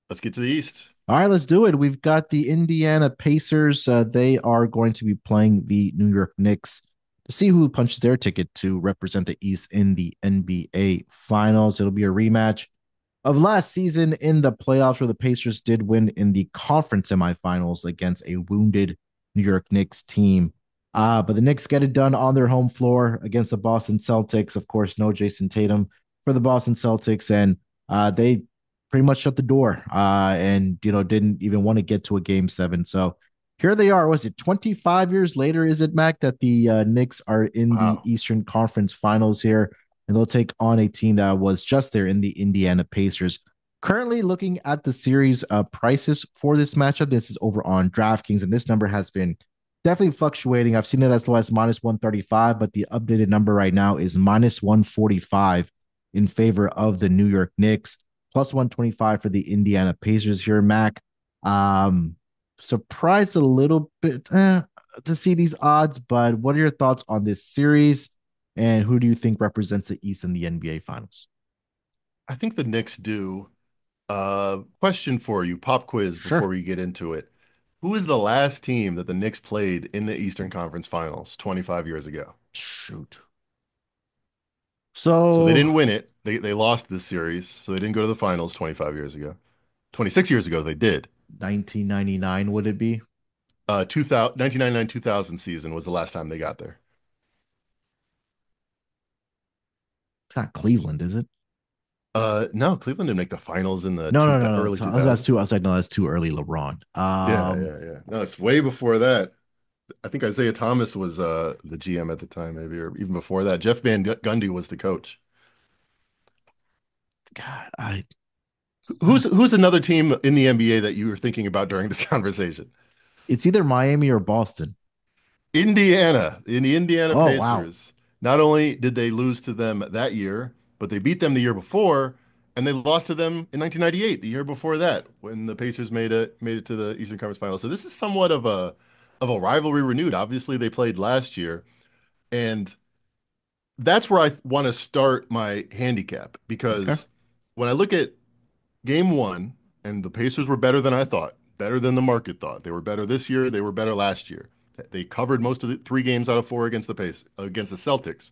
Let's get to the East. All right, let's do it. We've got the Indiana Pacers. They are going to be playing the New York Knicks to see who punches their ticket to represent the East in the NBA Finals. It'll be a rematch of last season in the playoffs, where the Pacers did win in the conference semifinals against a wounded New York Knicks team. But the Knicks get it done on their home floor against the Boston Celtics. Of course, no Jason Tatum for the Boston Celtics, and they pretty much shut the door and didn't even want to get to a game 7. So here they are. Was it 25 years later? Is it, Mac, that the Knicks are in the Wow. Eastern Conference Finals here? And they'll take on a team that was just there in the Indiana Pacers. Currently looking at the series prices for this matchup. This is over on DraftKings, and this number has been definitely fluctuating. I've seen it as low as minus 135, but the updated number right now is minus 145 in favor of the New York Knicks, plus 125 for the Indiana Pacers here, Mac. Um, Surprised a little bit to see these odds, but what are your thoughts on this series? And who do you think represents the East in the NBA Finals? I think the Knicks do. Question for you, pop quiz before Sure. we get into it. Who is the last team that the Knicks played in the Eastern Conference Finals 25 years ago? Shoot. So they So didn't win it. They lost this series, so they didn't go to the finals 25 years ago. 26 years ago they did. 1999, would it be? 2000, 1999-2000 season was the last time they got there. It's not Cleveland, is it? No, Cleveland didn't make the finals in the No, no, no, no. early So that's 2000s. too. I was like, no, that's too early, LeBron. Yeah, yeah, yeah. No, it's way before that. I think Isaiah Thomas was the GM at the time, maybe, or even before that. Jeff Van Gundy was the coach. God, I Who's another team in the NBA that you were thinking about during this conversation? it's either Miami or Boston. Indiana, in the Indiana Oh wow. Pacers. Not only did they lose to them that year, but they beat them the year before, and they lost to them in 1998, the year before that, when the Pacers made it to the Eastern Conference Finals. So this is somewhat of a rivalry renewed. Obviously, they played last year, and that's where I want to start my handicap Okay. because when I look at game one, and the Pacers were better than I thought, better than the market thought. They were better this year. They were better last year. They covered most of the 3 games out of 4 against against the Celtics.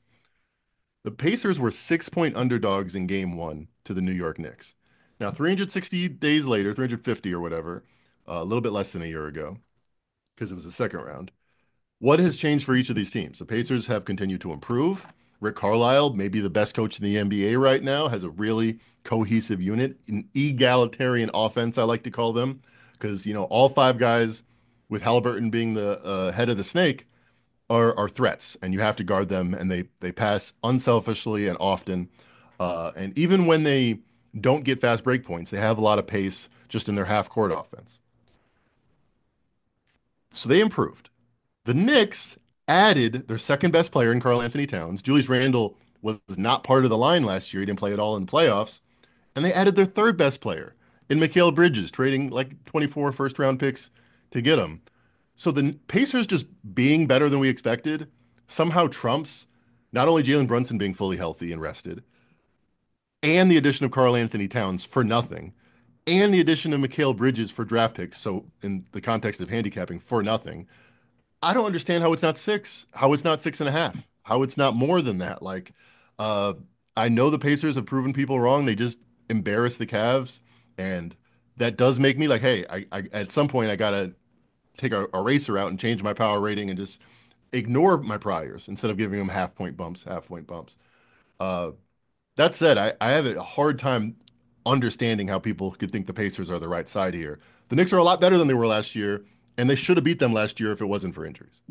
The Pacers were 6 point underdogs in game one to the New York Knicks. Now, 360 days later, 350 or whatever, a little bit less than a year ago, because it was the second round. What has changed for each of these teams? The Pacers have continued to improve. Rick Carlisle, maybe the best coach in the NBA right now, has a really cohesive unit, an egalitarian offense, I like to call them, because all 5 guys, with Halliburton being the head of the snake, are threats, and you have to guard them, and they pass unselfishly and often, and even when they don't get fast break points, they have a lot of pace just in their half court offense. So they improved. The Knicks added their second best player in Karl Anthony Towns. Julius Randle was not part of the line last year. He didn't play at all in the playoffs. And they added their third best player in Mikal Bridges, trading like 24 first round picks to get him. So the Pacers just being better than we expected somehow trumps not only Jalen Brunson being fully healthy and rested, and the addition of Karl Anthony Towns for nothing, and the addition of Mikal Bridges for draft picks. So in the context of handicapping for nothing, I don't understand how it's not 6, how it's not 6.5, how it's not more than that. Like, uh, I know the Pacers have proven people wrong. They just embarrassed the Cavs, and that does make me like, hey, I at some point I gotta take a racer out and change my power rating and just ignore my priors instead of giving them half point bumps. Uh, that said, I have a hard time understanding how people could think the Pacers are the right side here. The Knicks are a lot better than they were last year, and they should have beat them last year if it wasn't for injuries.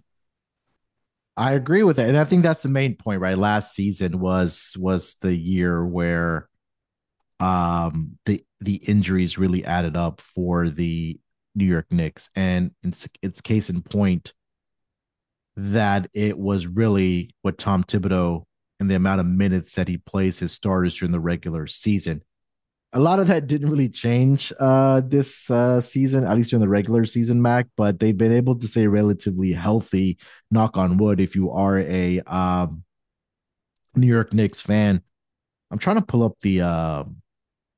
I agree with it. And I think that's the main point, right? Last season was the year where the injuries really added up for the New York Knicks. And it's case in point that it was really what Tom Thibodeau and the amount of minutes that he plays his starters during the regular season. A lot of that didn't really change this season, at least during the regular season, Mac, but they've been able to stay relatively healthy, knock on wood, if you are a New York Knicks fan. I'm trying to pull up the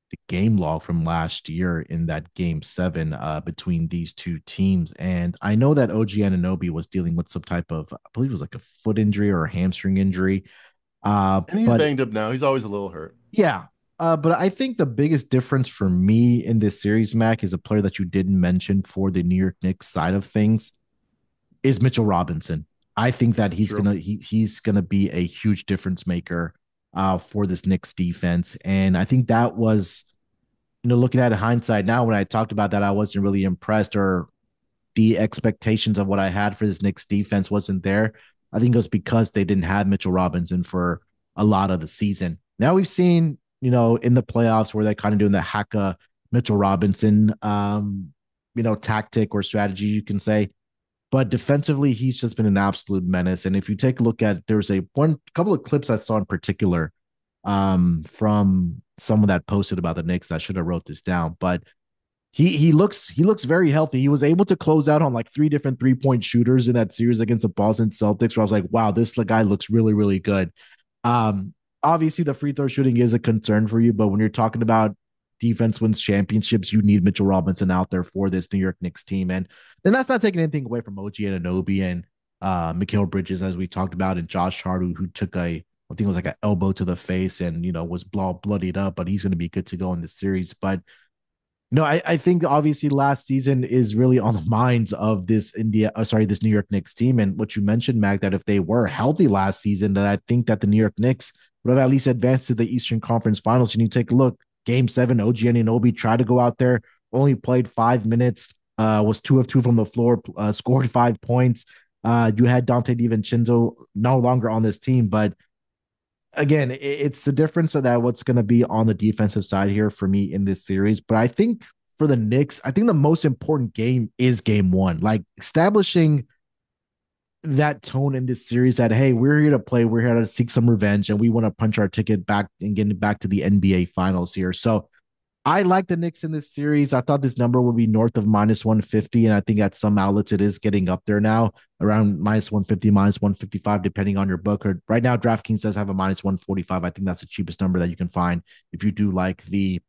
the game log from last year in that game 7 between these two teams. And I know that OG Ananobi was dealing with some type of, I believe it was like a foot injury or a hamstring injury. And he's But banged up now. He's always a little hurt. yeah, but I think the biggest difference for me in this series, Mac, is a player that you didn't mention for the New York Knicks side of things is Mitchell Robinson. I think that True. he's gonna be a huge difference maker for this Knicks defense, and I think that was, looking at hindsight now, when I talked about that, I wasn't really impressed, or the expectations of what I had for this Knicks defense wasn't there. I think it was because they didn't have Mitchell Robinson for a lot of the season. Now we've seen, in the playoffs where they're kind of doing the Haka Mitchell Robinson, tactic or strategy, you can say. But defensively, he's just been an absolute menace. And if you take a look at, there's a one couple of clips I saw in particular from someone that posted about the Knicks. I should have wrote this down, but he looks very healthy. He was able to close out on like three different 3-point shooters in that series against the Boston Celtics, where I was like, wow, this guy looks really, really good. Um, Obviously the free throw shooting is a concern for you, but when you're talking about defense wins championships, you need Mitchell Robinson out there for this New York Knicks team. And then that's not taking anything away from OG Ananobi and Mikal Bridges, as we talked about, and Josh Hart, who took I think it was like an elbow to the face and was bloodied up, but he's going to be good to go in this series. But I think obviously last season is really on the minds of this New York Knicks team. And what you mentioned, Mac, that if they were healthy last season, that I think that the New York Knicks would have at least advanced to the Eastern Conference Finals. And you take a look, Game 7, OG Anunoby tried to go out there, only played 5 minutes, was 2 of 2 from the floor, scored 5 points. You had Dante DiVincenzo no longer on this team, but again, it's the difference of that what's going to be on the defensive side here for me in this series. But I think for the Knicks, I think the most important game is game 1, like establishing that tone in this series that, hey, we're here to play, we're here to seek some revenge, and we want to punch our ticket back and get it back to the NBA finals here. So I like the Knicks in this series. I thought this number would be north of -150, and I think at some outlets it is getting up there now, around -150, -155, depending on your book. Or right now, DraftKings does have a -145. I think that's the cheapest number that you can find if you do like the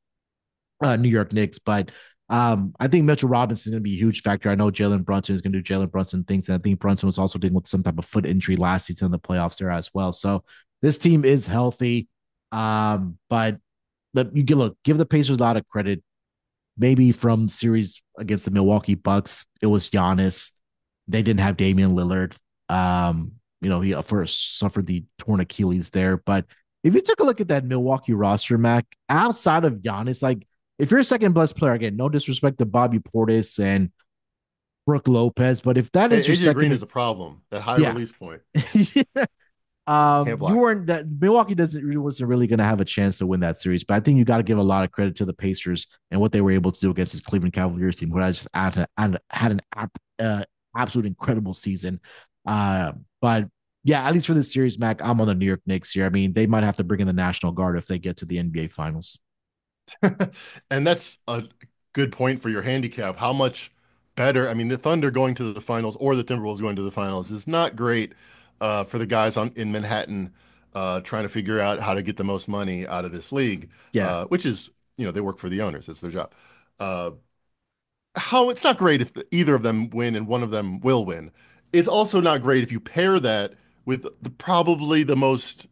New York Knicks. But I think Mitchell Robinson is going to be a huge factor. I know Jalen Brunson is going to do Jalen Brunson things, and I think Brunson was also dealing with some type of foot injury last season in the playoffs there as well. So this team is healthy, but give the Pacers a lot of credit. Maybe from series against the Milwaukee Bucks, it was Giannis. They didn't have Damian Lillard. He first suffered the torn Achilles there. But if you took a look at that Milwaukee roster, Mac, outside of Giannis, like if you're a second best player, again, no disrespect to Bobby Portis and Brooke Lopez, but if that is your AJ Green second, is a problem. That high yeah. release point. Can't You block. weren't that Milwaukee wasn't really going to have a chance to win that series, but I think you got to give a lot of credit to the Pacers and what they were able to do against this Cleveland Cavaliers team, who had an absolute incredible season. But yeah, at least for this series, Mac, I'm on the New York Knicks here. I mean, they might have to bring in the National Guard if they get to the NBA Finals. And that's a good point for your handicap. How much better? I mean, the Thunder going to the finals or the Timberwolves going to the finals is not great for the guys in Manhattan trying to figure out how to get the most money out of this league, Yeah. which is, they work for the owners. It's their job. Uh, how it's not great if either of them win and one of them will win. It's also not great if you pair that with probably the most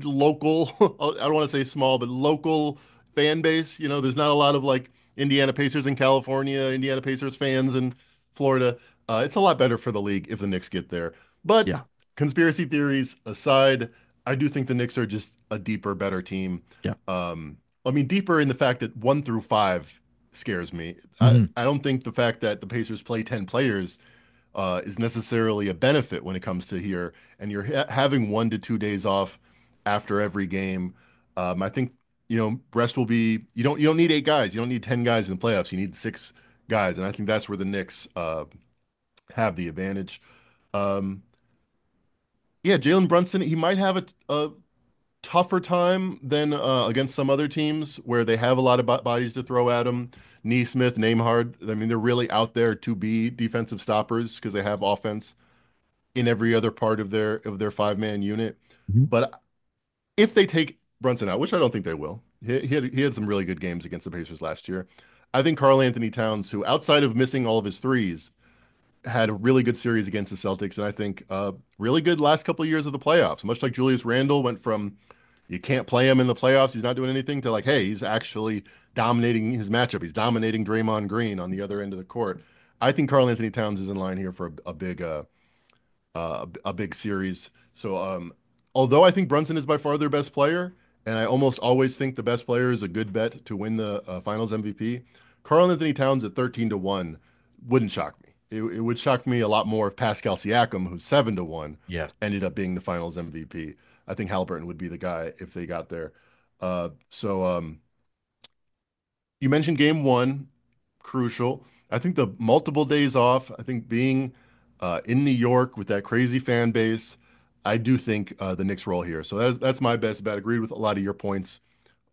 local, I don't want to say small, but local fan base. There's not a lot of like Indiana Pacers in California, Indiana Pacers fans in Florida. It's a lot better for the league if the Knicks get there. But Yeah. conspiracy theories aside, I do think the Knicks are just a deeper, better team. Yeah. I mean, deeper in the fact that 1 through 5 scares me. I, Mm-hmm. I don't think the fact that the Pacers play 10 players is necessarily a benefit when it comes to here. And you're having 1 to 2 days off after every game. I think rest will be. You don't need 8 guys. You don't need 10 guys in the playoffs. You need 6 guys, and I think that's where the Knicks have the advantage. Um, yeah, Jalen Brunson. He might have a tougher time than against some other teams where they have a lot of bodies to throw at him. Neesmith, Nembhard. I mean, they're really out there to be defensive stoppers because they have offense in every other part of their 5-man unit. Mm-hmm. But if they take Brunson out, which I don't think they will, He had some really good games against the Pacers last year. I think Karl Anthony Towns, who outside of missing all of his threes, had a really good series against the Celtics, and I think really good last couple of years of the playoffs. Much like Julius Randle went from you can't play him in the playoffs, he's not doing anything, to like, hey, he's actually dominating his matchup. He's dominating Draymond Green on the other end of the court. I think Karl Anthony Towns is in line here for a big series. So, although I think Brunson is by far their best player, and I almost always think the best player is a good bet to win the Finals MVP, Karl Anthony Towns at 13-1 wouldn't shock me. It would shock me a lot more if Pascal Siakam, who's 7-1, Yeah. ended up being the Finals MVP. I think Halliburton would be the guy if they got there. So, you mentioned game one, crucial. I think the multiple days off, I think being in New York with that crazy fan base, I do think the Knicks roll here. So that's my best bet. Agreed with a lot of your points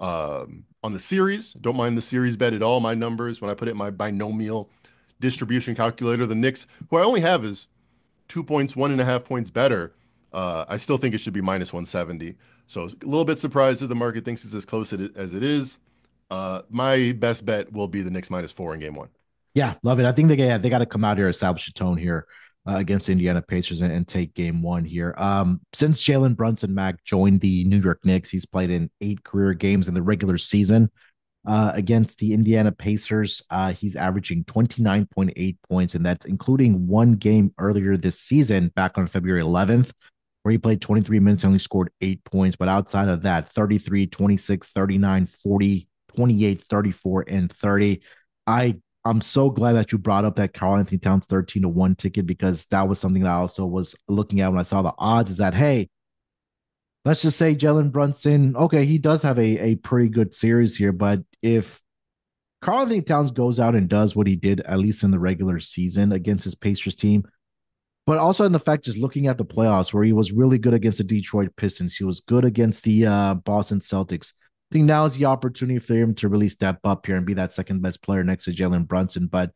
on the series. Don't mind the series bet at all. My numbers, when I put it in my binomial distribution calculator, the Knicks, who I only have is 2 points, 1.5 points better. I still think it should be minus 170. So a little bit surprised that the market thinks it's as close as it is. My best bet will be the Knicks -4 in game one. Yeah, love it. I think they got to come out here, establish a tone here against Indiana Pacers and take game one here. Since Jalen Brunson Mack joined the New York Knicks, he's played in 8 career games in the regular season against the Indiana Pacers. He's averaging 29.8 points, and that's including one game earlier this season, back on February 11th, where he played 23 minutes and only scored 8 points. But outside of that, 33, 26, 39, 40, 28, 34, and 30. I I'm so glad that you brought up that Karl Anthony Towns 13-1 ticket, because that was something that I also was looking at when I saw the odds. Is that, hey, let's just say Jalen Brunson, okay, he does have a pretty good series here, but if Karl Anthony Towns goes out and does what he did, at least in the regular season against his Pacers team, but also in the fact, just looking at the playoffs where he was really good against the Detroit Pistons, he was good against the Boston Celtics. I think now is the opportunity for him to really step up here and be that second best player next to Jalen Brunson. But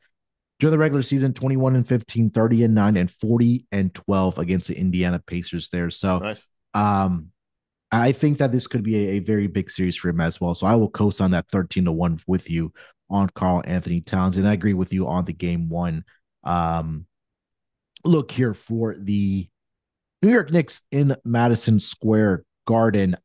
during the regular season, 21 and 15, 30 and 9, and 40 and 12 against the Indiana Pacers there. So Nice. um, I think that this could be a very big series for him as well. So I will co-sign that 13-1 with you on Karl Anthony Towns. And I agree with you on the game one. Um, Look here for the New York Knicks in Madison Square Garden.